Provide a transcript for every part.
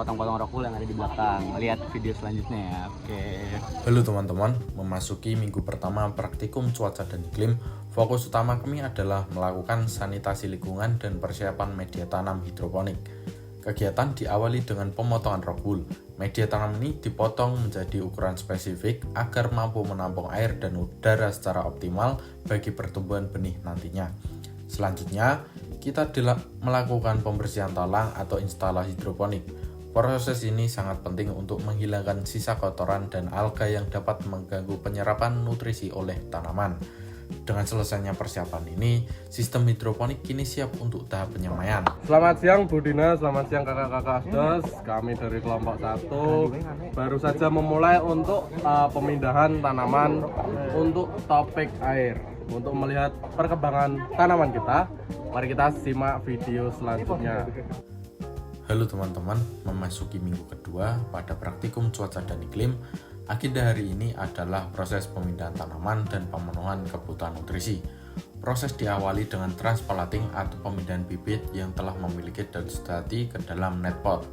potong-potong rockwool yang ada di belakang. Lihat video selanjutnya ya. Oke. Halo teman-teman, memasuki minggu pertama praktikum cuaca dan iklim, fokus utama kami adalah melakukan sanitasi lingkungan dan persiapan media tanam hidroponik. Kegiatan diawali dengan pemotongan rockwool. Media tanam ini dipotong menjadi ukuran spesifik agar mampu menampung air dan udara secara optimal bagi pertumbuhan benih nantinya. Selanjutnya, kita melakukan pembersihan talang atau instalasi hidroponik. Proses ini sangat penting untuk menghilangkan sisa kotoran dan alga yang dapat mengganggu penyerapan nutrisi oleh tanaman. Dengan selesainya persiapan ini, sistem hidroponik kini siap untuk tahap penyemaian. Selamat siang Bu Dina, selamat siang kakak-kakak Asdos. Kami dari kelompok 1 baru saja memulai untuk pemindahan tanaman untuk topik air. Untuk melihat perkembangan tanaman kita, mari kita simak video selanjutnya. Halo teman-teman, memasuki minggu kedua pada praktikum cuaca dan iklim, agenda hari ini adalah proses pemindahan tanaman dan pemenuhan kebutuhan nutrisi. Proses diawali dengan transplanting atau pemindahan bibit yang telah memiliki daun sejati ke dalam net pot.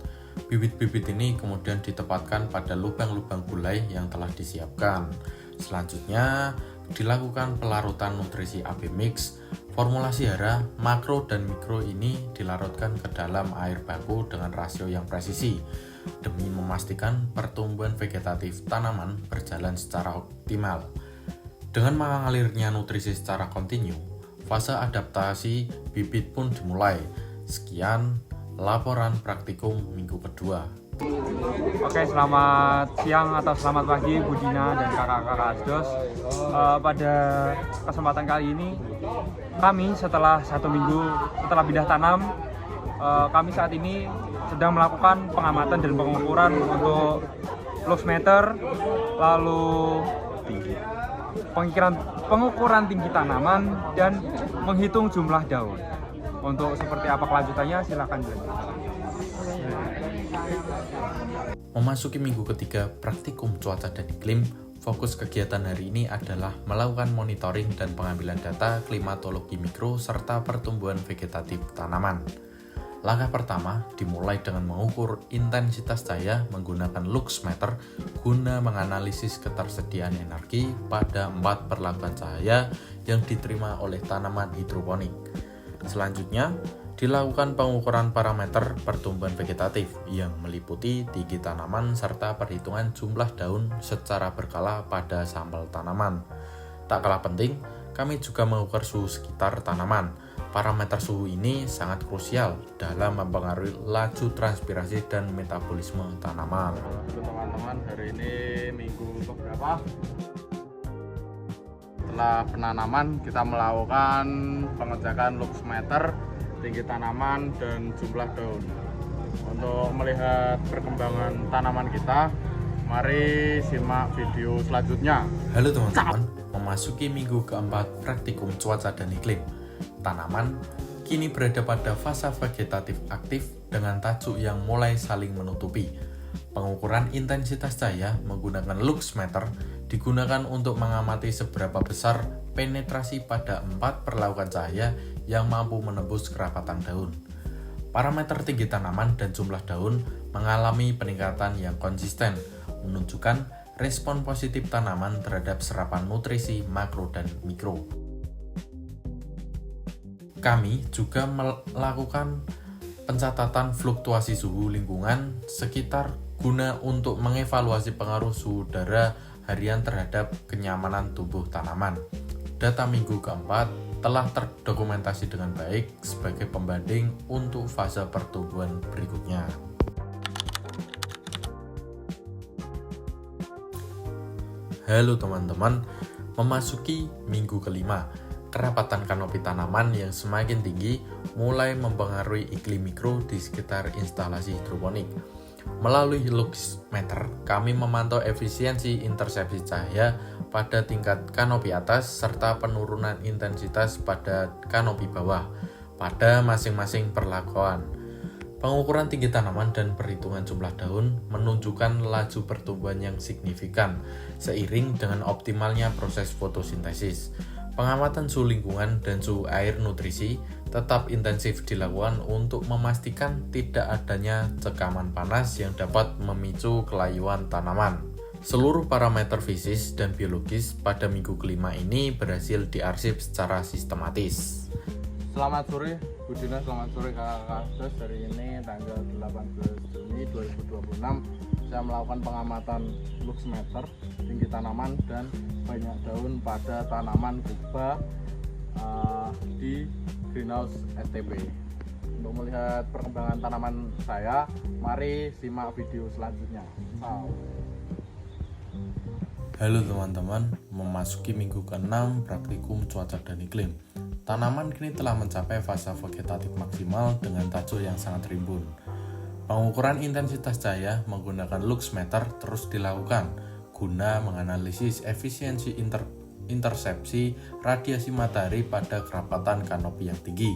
Bibit-bibit ini kemudian ditempatkan pada lubang-lubang gulai yang telah disiapkan. Selanjutnya, dilakukan pelarutan nutrisi AB mix. Formulasi hara, makro dan mikro ini dilarutkan ke dalam air baku dengan rasio yang presisi demi memastikan pertumbuhan vegetatif tanaman berjalan secara optimal. Dengan mengalirnya nutrisi secara kontinu, fase adaptasi bibit pun dimulai. Sekian laporan praktikum minggu kedua. Oke, selamat siang atau selamat pagi Bu Dina dan kakak-kakak Asdos. Pada kesempatan kali ini, kami setelah 1 minggu setelah pindah tanam, kami saat ini sedang melakukan pengamatan dan pengukuran untuk lux meter, lalu pengukuran tinggi tanaman dan menghitung jumlah daun. Untuk seperti apa kelanjutannya, silakan dilanjutkan. Memasuki minggu ketiga praktikum cuaca dan iklim, fokus kegiatan hari ini adalah melakukan monitoring dan pengambilan data klimatologi mikro serta pertumbuhan vegetatif tanaman. Langkah pertama dimulai dengan mengukur intensitas cahaya menggunakan lux meter guna menganalisis ketersediaan energi pada 4 perlakuan cahaya yang diterima oleh tanaman hidroponik. Selanjutnya, dilakukan pengukuran parameter pertumbuhan vegetatif yang meliputi tinggi tanaman serta perhitungan jumlah daun secara berkala pada sampel tanaman. Tak kalah penting, kami juga mengukur suhu sekitar tanaman. Parameter suhu ini sangat krusial dalam mempengaruhi laju transpirasi dan metabolisme tanaman. Halo teman-teman, hari ini minggu keberapa? Setelah penanaman, kita melakukan pengecekan lux meter, tinggi tanaman dan jumlah daun. Untuk melihat perkembangan tanaman kita, mari simak video selanjutnya. Halo teman-teman, memasuki minggu keempat praktikum cuaca dan iklim. Tanaman kini berada pada fase vegetatif aktif dengan tajuk yang mulai saling menutupi. Pengukuran intensitas cahaya menggunakan lux meter digunakan untuk mengamati seberapa besar penetrasi pada 4 perlakuan cahaya yang mampu menembus kerapatan daun. Parameter tinggi tanaman dan jumlah daun mengalami peningkatan yang konsisten, menunjukkan respon positif tanaman terhadap serapan nutrisi makro dan mikro. Kami juga melakukan pencatatan fluktuasi suhu lingkungan sekitar guna untuk mengevaluasi pengaruh suhu udara harian terhadap kenyamanan tumbuh tanaman. Data minggu keempat telah terdokumentasi dengan baik sebagai pembanding untuk fase pertumbuhan berikutnya. Halo teman-teman, memasuki minggu kelima, kerapatan kanopi tanaman yang semakin tinggi mulai mempengaruhi iklim mikro di sekitar instalasi hidroponik. Melalui lux meter, kami memantau efisiensi intersepsi cahaya pada tingkat kanopi atas serta penurunan intensitas pada kanopi bawah pada masing-masing perlakuan. Pengukuran tinggi tanaman dan perhitungan jumlah daun menunjukkan laju pertumbuhan yang signifikan seiring dengan optimalnya proses fotosintesis. Pengamatan suhu lingkungan dan suhu air nutrisi tetap intensif dilakukan untuk memastikan tidak adanya cekaman panas yang dapat memicu kelayuan tanaman. Seluruh parameter fisik dan biologis pada minggu kelima ini berhasil diarsip secara sistematis. Selamat sore Bu Dina, selamat sore kakak-kakak Asdos. Hari ini tanggal 18 Juni 2026 saya melakukan pengamatan luxmeter tinggi tanaman dan banyak daun pada tanaman kuba di greenhouse STP. Untuk melihat perkembangan tanaman saya, mari simak video selanjutnya. Ciao. Halo teman-teman, memasuki minggu ke-6 praktikum cuaca dan iklim. Tanaman kini telah mencapai fase vegetatif maksimal dengan tajul yang sangat rimbun. Pengukuran intensitas cahaya menggunakan luxmeter terus dilakukan guna menganalisis efisiensi intersepsi radiasi matahari pada kerapatan kanopi yang tinggi.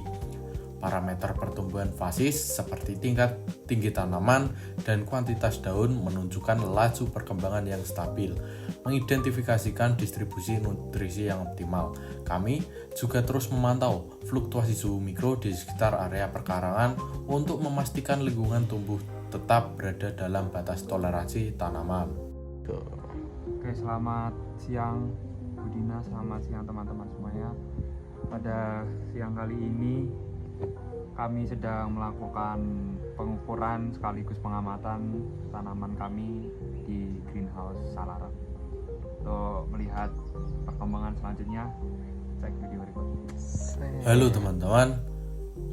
Parameter pertumbuhan fasis seperti tingkat tinggi tanaman dan kuantitas daun menunjukkan laju perkembangan yang stabil, mengidentifikasikan distribusi nutrisi yang optimal. Kami juga terus memantau fluktuasi suhu mikro di sekitar area perkarangan untuk memastikan lingkungan tumbuh tetap berada dalam batas toleransi tanaman. Oke, selamat siang Bu Dina, selamat siang teman-teman semuanya. Pada siang kali ini kami sedang melakukan pengukuran sekaligus pengamatan tanaman kami di greenhouse Salaran. Untuk melihat perkembangan selanjutnya, cek video berikut. Halo teman-teman,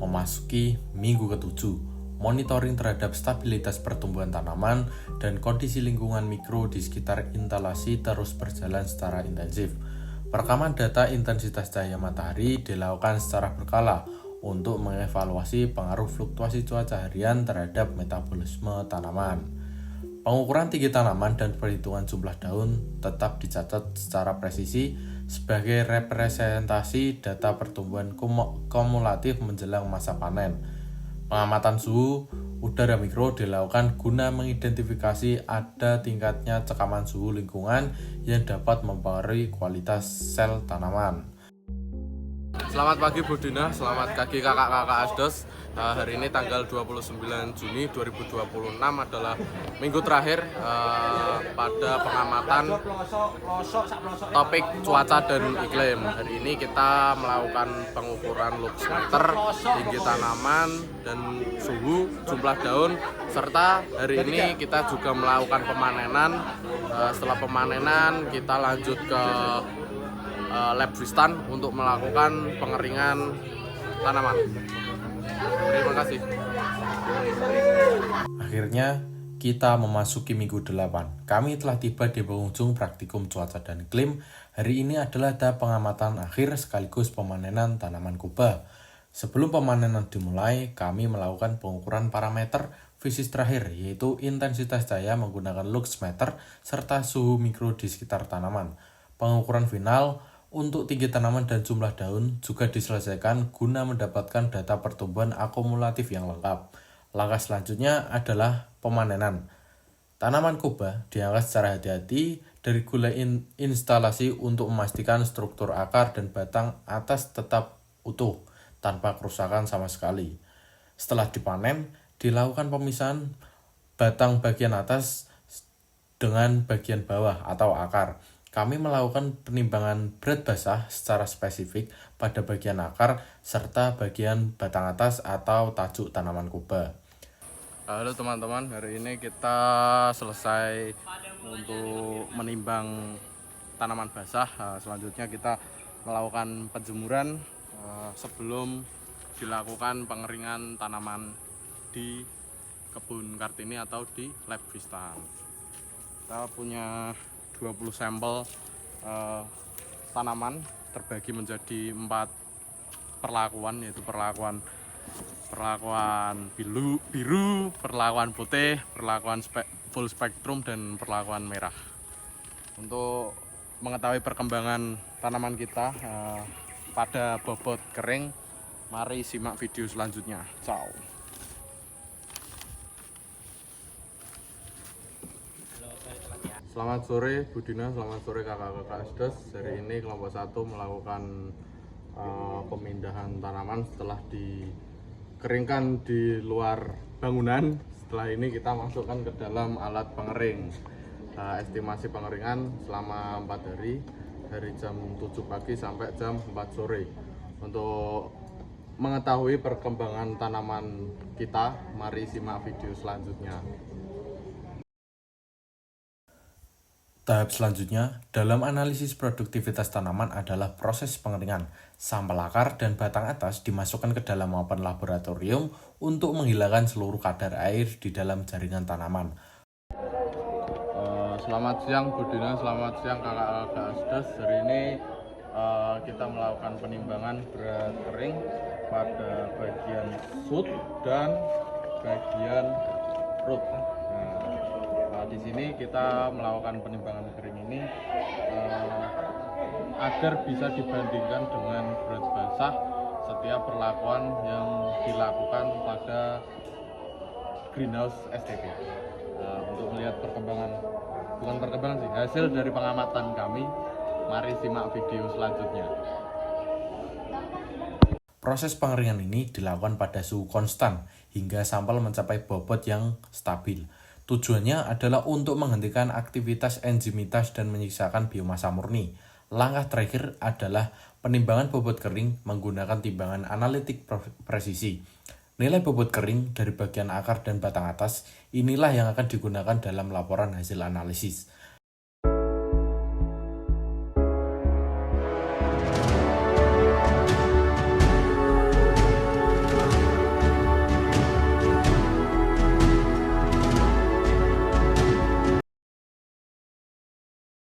memasuki minggu ke-7, monitoring terhadap stabilitas pertumbuhan tanaman dan kondisi lingkungan mikro di sekitar instalasi terus berjalan secara intensif. Perekaman data intensitas cahaya matahari dilakukan secara berkala untuk mengevaluasi pengaruh fluktuasi cuaca harian terhadap metabolisme tanaman. Pengukuran tinggi tanaman dan perhitungan jumlah daun tetap dicatat secara presisi sebagai representasi data pertumbuhan kumulatif menjelang masa panen. Pengamatan suhu udara mikro dilakukan guna mengidentifikasi ada tingkatnya cekaman suhu lingkungan yang dapat mempengaruhi kualitas sel tanaman. Selamat pagi Bu Dina, selamat pagi kakak-kakak Asdos. Hari ini tanggal 29 Juni 2026 adalah minggu terakhir pada pengamatan topik cuaca dan iklim. Hari ini kita melakukan pengukuran luxmeter tinggi tanaman dan suhu, jumlah daun, serta hari ini kita juga melakukan pemanenan. Setelah pemanenan kita lanjut ke lab Wistan untuk melakukan pengeringan tanaman. Terima kasih. Akhirnya kita memasuki minggu 8. Kami telah tiba di penghujung praktikum cuaca dan iklim. Hari ini adalah tahap pengamatan akhir sekaligus pemanenan tanaman kuba. Sebelum pemanenan dimulai, kami melakukan pengukuran parameter fisik terakhir, yaitu intensitas cahaya menggunakan luxmeter serta suhu mikro di sekitar tanaman. Pengukuran final untuk tinggi tanaman dan jumlah daun juga diselesaikan guna mendapatkan data pertumbuhan akumulatif yang lengkap. Langkah selanjutnya adalah pemanenan. Tanaman kuba diangkat secara hati-hati dari gulai instalasi untuk memastikan struktur akar dan batang atas tetap utuh tanpa kerusakan sama sekali. Setelah dipanen, dilakukan pemisahan batang bagian atas dengan bagian bawah atau akar. Kami melakukan penimbangan berat basah secara spesifik pada bagian akar serta bagian batang atas atau tajuk tanaman kuba. Halo teman-teman, hari ini kita selesai untuk menimbang tanaman basah. Selanjutnya kita melakukan penjemuran sebelum dilakukan pengeringan tanaman di kebun Kartini atau di lab Wistan. Kita punya 20 sampel tanaman terbagi menjadi 4 perlakuan, yaitu perlakuan biru, perlakuan putih, perlakuan full spektrum, dan perlakuan merah. Untuk mengetahui perkembangan tanaman kita pada bobot kering, mari simak video selanjutnya. Ciao. Selamat sore Budina, selamat sore kakak-kakak Asdos. Hari ini kelompok 1 melakukan pemindahan tanaman setelah dikeringkan di luar bangunan. Setelah ini kita masukkan ke dalam alat pengering. Estimasi pengeringan selama 4 hari dari jam 7 pagi sampai jam 4 sore. Untuk mengetahui perkembangan tanaman kita, mari simak video selanjutnya. Tahap selanjutnya dalam analisis produktivitas tanaman adalah proses pengeringan. Sampel akar dan batang atas dimasukkan ke dalam mapan laboratorium untuk menghilangkan seluruh kadar air di dalam jaringan tanaman. Selamat siang Budina, selamat siang kakak-kakak Asdos. Hari ini kita melakukan penimbangan berat kering pada bagian shoot dan bagian root. Di sini kita melakukan penimbangan kering ini agar bisa dibandingkan dengan berat basah setiap perlakuan yang dilakukan pada greenhouse STP. Untuk melihat hasil dari pengamatan kami, mari simak video selanjutnya. Proses pengeringan ini dilakukan pada suhu konstan hingga sampel mencapai bobot yang stabil. Tujuannya adalah untuk menghentikan aktivitas enzimitas dan menyisakan biomasa murni. Langkah terakhir adalah penimbangan bobot kering menggunakan timbangan analitik presisi. Nilai bobot kering dari bagian akar dan batang atas inilah yang akan digunakan dalam laporan hasil analisis.